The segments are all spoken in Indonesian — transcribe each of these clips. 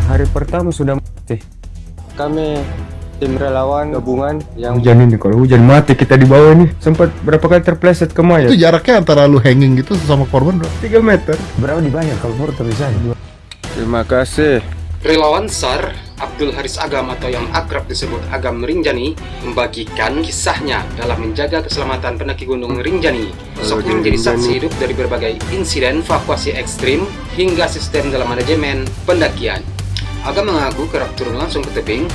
hari pertama sudah mati. Kami tim relawan gabungan yang Hujan ini, kalau hujan mati kita di bawah ini. Sempat berapa kali terpleset ke mayat. Itu jaraknya antara lu hanging gitu sama korban berapa? 3 meter. berapa dibayar kalau porter di sana? Terima kasih. Relawan SAR Abdul Haris Agam atau yang akrab disebut Agam Rinjani membagikan kisahnya dalam menjaga keselamatan pendaki Gunung Rinjani. Sosoknya menjadi saksi hidup dari berbagai insiden evakuasi ekstrim hingga sistem dalam manajemen pendakian. Agam mengaku kerap turun langsung ke tebing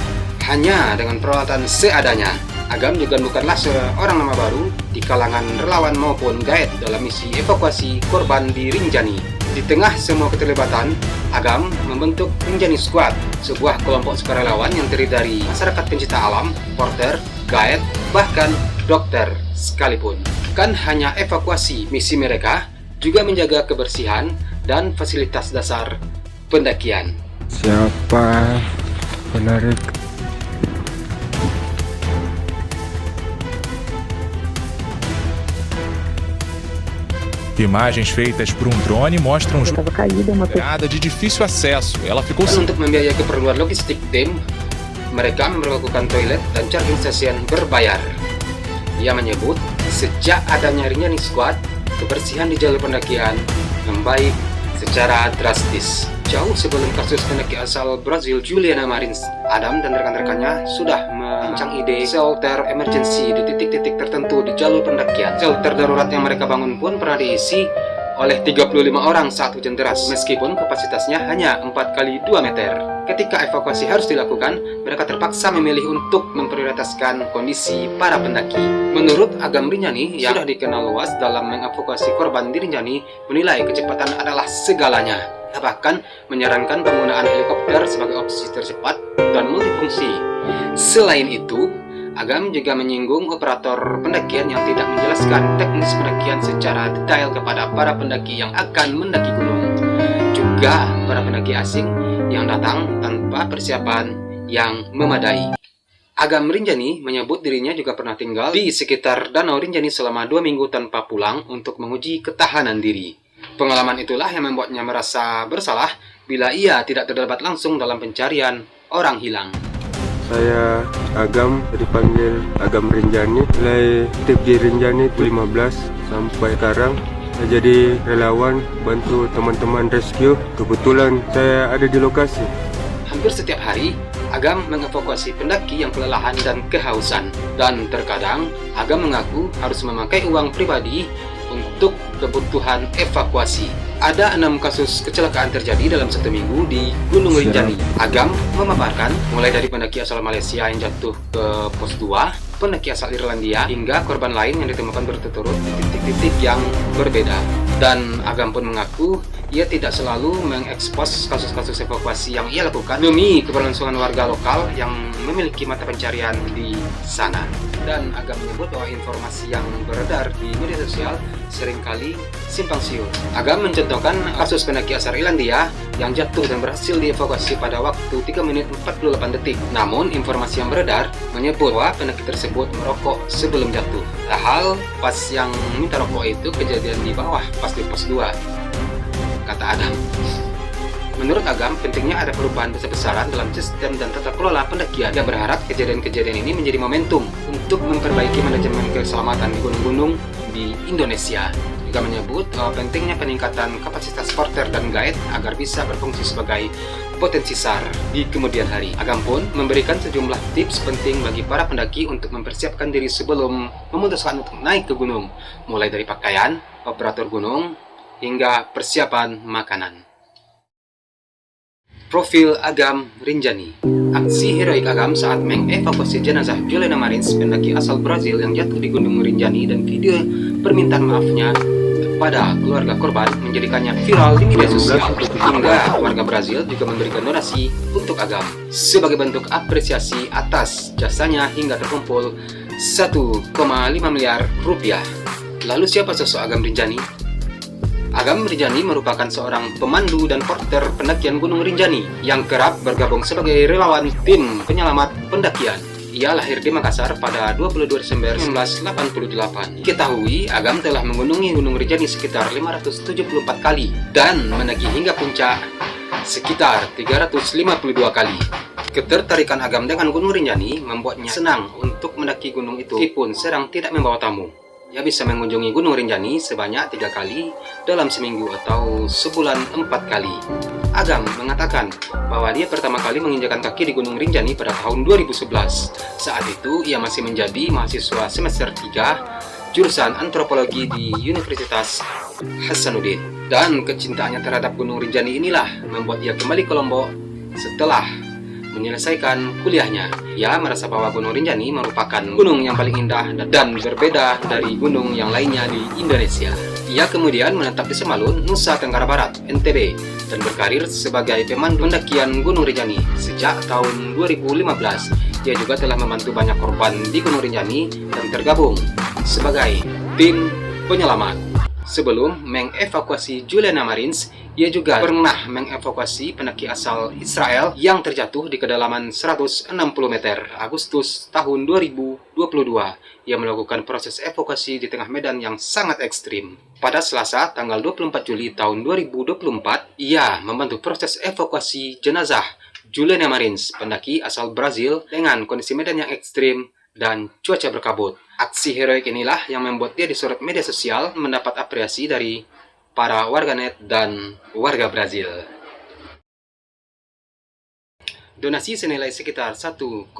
hanya dengan peralatan seadanya. Agam juga bukanlah seorang nama baru di kalangan relawan maupun guide dalam misi evakuasi korban di Rinjani. Di tengah semua keterlibatan, Agam membentuk Rinjani Squad, sebuah kelompok sukarelawan yang terdiri dari masyarakat pencinta alam, porter, guide, bahkan dokter sekalipun. Bukan hanya evakuasi, misi mereka juga menjaga kebersihan dan fasilitas dasar pendakian. Siapa penarik? Imagens feitas por drone mostram Estava caída uma pessoa. estrada de difícil acesso. Ela ficou Dan untuk membiayai keperluan logistik tim, mereka memperlakukan toilet dan charging station berbayar. Ia menyebut, sejak adanya Rinjani Squad, kebersihan di jalur pendakian membaik secara drastis. Jauh sebelum kasus pendaki asal Brazil Juliana Marins, Adam dan rekan-rekannya sudah merancang ide shelter emergency di titik-titik tertentu di jalur pendakian. Shelter darurat yang mereka bangun pun pernah diisi oleh 35 orang saat hujan deras, meskipun kapasitasnya hanya 4 kali 2 meter. Ketika evakuasi harus dilakukan, mereka terpaksa memilih untuk memprioritaskan kondisi para pendaki. Menurut Agam Rinjani, yang sudah dikenal luas dalam mengevakuasi korban di Rinjani, menilai kecepatan adalah segalanya. Bahkan menyarankan penggunaan helikopter sebagai opsi tercepat dan multifungsi. Selain itu, Agam juga menyinggung operator pendakian yang tidak menjelaskan teknis pendakian secara detail kepada para pendaki yang akan mendaki gunung. Juga para pendaki asing yang datang tanpa persiapan yang memadai. Agam Rinjani menyebut dirinya juga pernah tinggal di sekitar Danau Rinjani selama 2 minggu tanpa pulang untuk menguji ketahanan diri. Pengalaman itulah yang membuatnya merasa bersalah bila ia tidak terlibat langsung dalam pencarian orang hilang. Saya Agam, dipanggil Agam Rinjani. Mulai aktif di Rinjani 15 sampai sekarang. Saya jadi relawan bantu teman-teman rescue. Kebetulan saya ada di lokasi. Hampir setiap hari, Agam mengevakuasi pendaki yang kelelahan dan kehausan. Dan terkadang, Agam mengaku harus memakai uang pribadi untuk kebutuhan evakuasi. Ada 6 kasus kecelakaan terjadi dalam 1 minggu di Gunung Rinjani. Agam memaparkan mulai dari pendaki asal Malaysia yang jatuh ke pos 2, pendaki asal Irlandia, hingga korban lain yang ditemukan berturut-turut di titik-titik yang berbeda. Dan Agam pun mengaku ia tidak selalu mengekspos kasus-kasus evakuasi yang ia lakukan demi keberlangsungan warga lokal yang memiliki mata pencarian di sana. Dan Agam menyebut bahwa informasi yang beredar di media sosial seringkali simpang siur. Agam mencontohkan kasus pendaki asal Irlandia yang jatuh dan berhasil dievakuasi pada waktu 3 menit 48 detik. Namun informasi yang beredar menyebut bahwa pendaki tersebut merokok sebelum jatuh. Padahal pas yang minta rokok itu kejadian di bawah, pas di pos 2, kata Agam. Menurut Agam, pentingnya ada perubahan besar-besaran dalam sistem dan tata kelola pendakian. Dia berharap kejadian-kejadian ini menjadi momentum untuk memperbaiki manajemen keselamatan di gunung-gunung di Indonesia. Juga menyebut pentingnya peningkatan kapasitas porter dan guide agar bisa berfungsi sebagai potensi SAR di kemudian hari. Agam pun memberikan sejumlah tips penting bagi para pendaki untuk mempersiapkan diri sebelum memutuskan untuk naik ke gunung, mulai dari pakaian, operator gunung, hingga persiapan makanan. Profil Agam Rinjani. Aksi heroik Agam saat mengevakuasi jenazah Juliana Marins, pendaki asal Brazil yang jatuh di Gunung Rinjani, dan video permintaan maafnya pada keluarga korban menjadikannya viral di media sosial, hingga warga Brazil juga memberikan donasi untuk Agam sebagai bentuk apresiasi atas jasanya hingga terkumpul 1,5 miliar rupiah. Lalu siapa sosok Agam Rinjani? Agam Rinjani merupakan seorang pemandu dan porter pendakian Gunung Rinjani yang kerap bergabung sebagai relawan tim penyelamat pendakian. Ia lahir di Makassar pada 22 Desember 1988. Diketahui, Agam telah mengunjungi Gunung Rinjani sekitar 574 kali dan mendaki hingga puncak sekitar 352 kali. Ketertarikan Agam dengan Gunung Rinjani membuatnya senang untuk mendaki gunung itu meskipun sedang tidak membawa tamu. Ia bisa mengunjungi Gunung Rinjani sebanyak 3 kali dalam seminggu atau sebulan 4 kali. Agam mengatakan bahwa dia pertama kali menginjakan kaki di Gunung Rinjani pada tahun 2011. Saat itu ia masih menjadi mahasiswa semester 3 jurusan antropologi di Universitas Hasanuddin. Dan kecintaannya terhadap Gunung Rinjani inilah membuat ia kembali ke Lombok setelah menyelesaikan kuliahnya. Ia merasa bahwa Gunung Rinjani merupakan gunung yang paling indah dan berbeda dari gunung yang lainnya di Indonesia. Ia kemudian menetap di Semalun, Nusa Tenggara Barat, NTB, dan berkarir sebagai pemandu pendakian Gunung Rinjani sejak tahun 2015. Ia juga telah membantu banyak korban di Gunung Rinjani dan tergabung sebagai tim penyelamat. Sebelum mengevakuasi Juliana Marins, ia juga pernah mengevakuasi pendaki asal Israel yang terjatuh di kedalaman 160 meter. Agustus tahun 2022, ia melakukan proses evakuasi di tengah medan yang sangat ekstrim. Pada Selasa, tanggal 24 Juli tahun 2024, ia membantu proses evakuasi jenazah Juliana Marins, pendaki asal Brazil dengan kondisi medan yang ekstrim dan cuaca berkabut. Aksi heroik inilah yang membuat dia disorot media sosial, mendapat apresiasi dari para warganet dan warga Brazil. Donasi senilai sekitar 1,5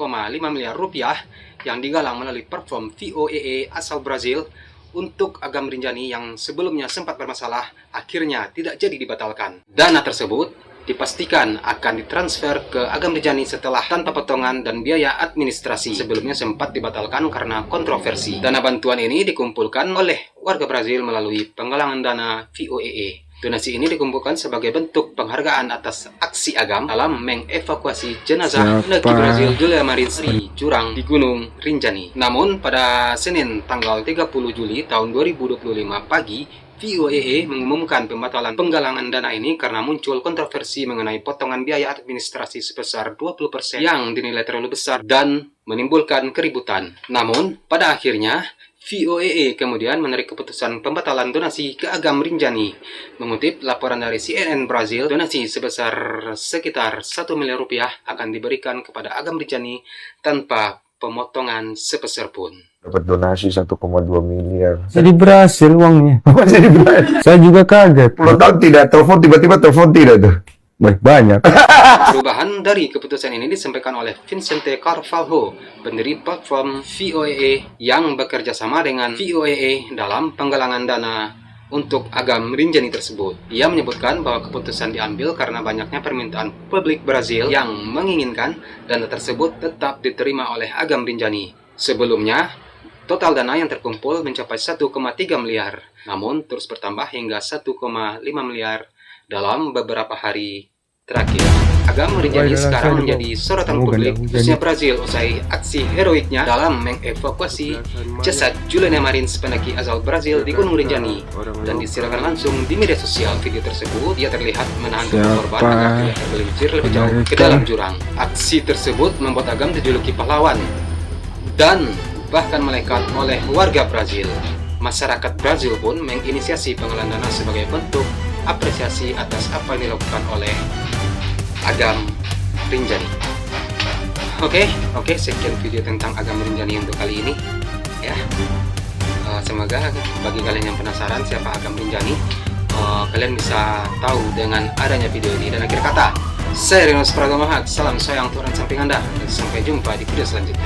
miliar rupiah yang digalang melalui platform VOAA asal Brazil untuk Agam Rinjani yang sebelumnya sempat bermasalah akhirnya tidak jadi dibatalkan. Dana tersebut dipastikan akan ditransfer ke Agam Rinjani setelah tanpa potongan dan biaya administrasi. Sebelumnya sempat dibatalkan karena kontroversi. Dana bantuan ini dikumpulkan oleh warga Brazil melalui penggalangan dana VOAA. Donasi ini dikumpulkan sebagai bentuk penghargaan atas aksi Agam dalam mengevakuasi jenazah pendaki Brazil Juliana Marins di jurang di Gunung Rinjani. Namun pada Senin tanggal 30 Juli tahun 2025 pagi, VOAA mengumumkan pembatalan penggalangan dana ini karena muncul kontroversi mengenai potongan biaya administrasi sebesar 20% yang dinilai terlalu besar dan menimbulkan keributan. Namun, pada akhirnya, VOAA kemudian menarik keputusan pembatalan donasi ke Agam Rinjani. Mengutip laporan dari CNN Brazil, donasi sebesar sekitar 1 miliar rupiah akan diberikan kepada Agam Rinjani tanpa pemotongan sepeser pun. Dapat donasi 1,2 miliar. Jadi berhasil uangnya. Jadi berhasil. Saya juga kaget. 10 tahun tidak telepon, tiba-tiba telepon tidak tuh. Banyak. Perubahan dari keputusan ini disampaikan oleh Vicente Carvalho, pendiri platform VOAA yang bekerja sama dengan VOAA dalam penggalangan dana untuk Agam Rinjani tersebut. Ia menyebutkan bahwa keputusan diambil karena banyaknya permintaan publik Brazil yang menginginkan dana tersebut tetap diterima oleh Agam Rinjani. Sebelumnya, total dana yang terkumpul mencapai 1,3 miliar, namun terus bertambah hingga 1,5 miliar dalam beberapa hari terakhir. Agam Rinjani sekarang menjadi sorotan publik khususnya Brazil usai aksi heroiknya dalam mengevakuasi jasad Juliana Marins, pendaki asal Brazil di Gunung Rinjani, dan disiarkan langsung di media sosial. Video tersebut ia terlihat menahan korban agar tidak tergelincir lebih jauh ke dalam jurang. Aksi tersebut membuat Agam dijuluki pahlawan dan bahkan melekat oleh warga Brazil. Masyarakat Brazil pun menginisiasi penggalangan dana sebagai bentuk apresiasi atas apa yang dilakukan oleh Agam Rinjani. Oke, sekian video tentang Agam Rinjani untuk kali ini ya. Semoga bagi kalian yang penasaran siapa Agam Rinjani, kalian bisa tahu dengan adanya video ini. Dan akhir kata, saya Rinus Pragamahat, salam sayang Tuhan samping Anda, dan sampai jumpa di video selanjutnya.